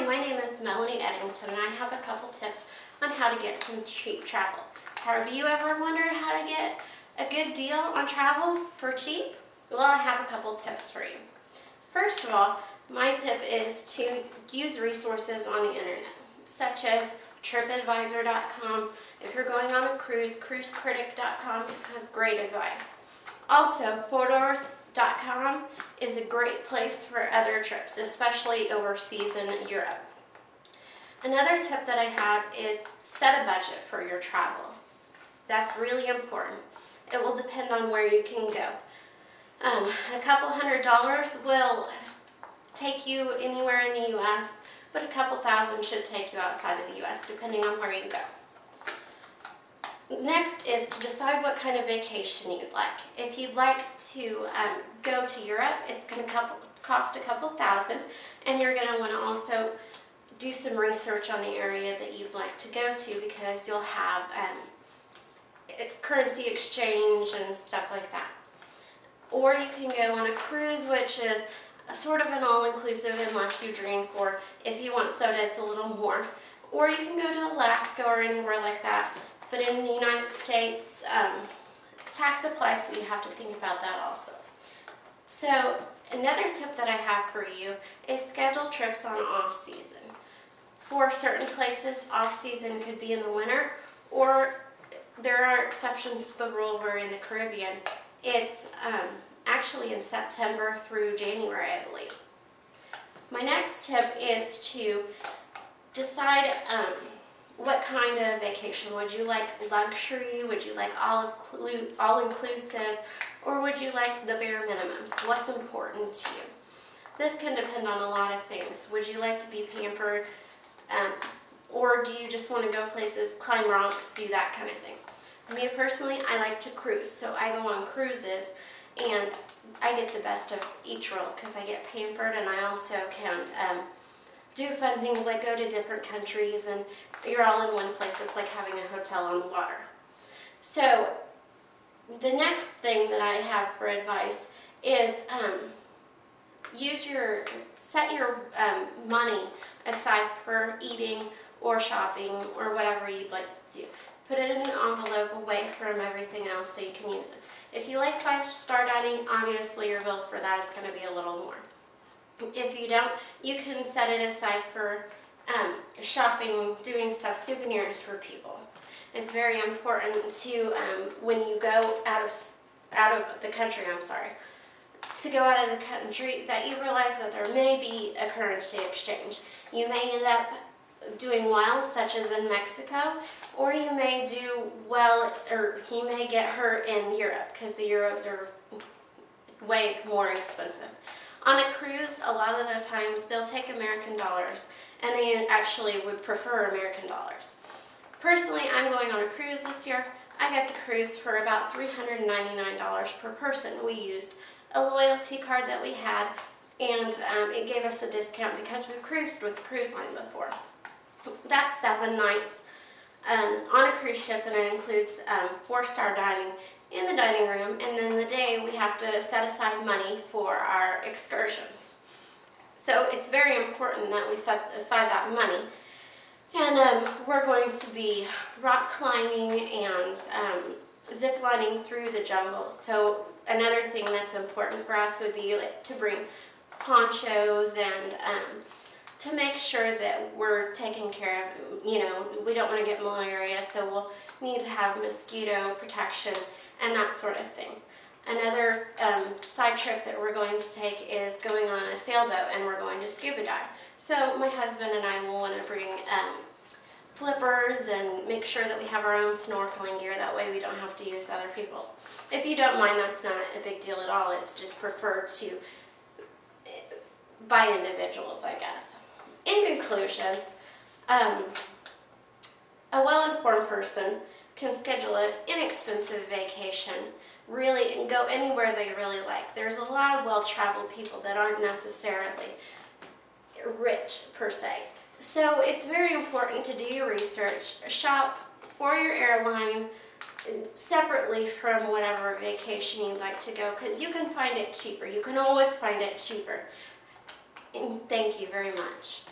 my name is Melanie Eddington, and I have a couple tips on how to get some cheap travel. Have you ever wondered how to get a good deal on travel for cheap? Well, I have a couple tips for you. First of all, my tip is to use resources on the internet, such as TripAdvisor.com. If you're going on a cruise, CruiseCritic.com has great advice. Also, Photos.com is a great place for other trips, especially overseas in Europe. Another tip that I have is set a budget for your travel. That's really important. It will depend on where you can go. A couple $100 will take you anywhere in the U.S., but a couple thousand should take you outside of the U.S., depending on where you go. Next is to decide what kind of vacation you'd like. If you'd like to go to Europe, it's going to cost a couple thousand, and you're going to want to also do some research on the area that you'd like to go to, because you'll have currency exchange and stuff like that. Or you can go on a cruise, which is sort of an all-inclusive unless you drink, or if you want soda, it's a little more. Or you can go to Alaska or anywhere like that. But in the United States, tax applies, so you have to think about that also. So another tip that I have for you is schedule trips on off-season. For certain places, off-season could be in the winter, or there are exceptions to the rule where in the Caribbean, it's actually in September through January, I believe. My next tip is to decide what kind of vacation. Would you like luxury? Would you like all-inclusive? Or would you like the bare minimums? What's important to you? This can depend on a lot of things. Would you like to be pampered? Or do you just want to go places, climb rocks, do that kind of thing? Me personally, I like to cruise, so I go on cruises, and I get the best of each world because I get pampered, and I also can do fun things like go to different countries, and you're all in one place. It's like having a hotel on the water. So the next thing that I have for advice is set your money aside for eating or shopping or whatever you'd like to do. Put it in an envelope away from everything else so you can use it. If you like 5-star dining, obviously your bill for that is going to be a little more. If you don't, you can set it aside for shopping, doing stuff, souvenirs for people. It's very important to, when you go out of the country, to go out of the country, that you realize that there may be a currency exchange. You may end up doing well, such as in Mexico, or you may do well, or you may get hurt in Europe because the euros are way more expensive. On a cruise, a lot of the times they'll take American dollars, and they actually would prefer American dollars. Personally, I'm going on a cruise this year. I got the cruise for about $399 per person. We used a loyalty card that we had, and it gave us a discount because we've cruised with the cruise line before. That's 7 nights on a cruise ship, and it includes 4-star dining in the dining room, and then the day we have to set aside money for our excursions. So it's very important that we set aside that money. And we're going to be rock climbing and zip lining through the jungle. So another thing that's important for us would be to bring ponchos and to make sure that we're taken care of. You know, we don't want to get malaria, so we'll need to have mosquito protection and that sort of thing. Another side trip that we're going to take is going on a sailboat, and we're going to scuba dive. So my husband and I will want to bring flippers and make sure that we have our own snorkeling gear. That way we don't have to use other people's. If you don't mind, that's not a big deal at all. It's just preferred to by individuals, I guess. In conclusion, a well-informed person can schedule an inexpensive vacation, really, and go anywhere they really like. There's a lot of well-traveled people that aren't necessarily rich, per se. So it's very important to do your research, shop for your airline separately from whatever vacation you'd like to go, because you can find it cheaper. You can always find it cheaper. And thank you very much.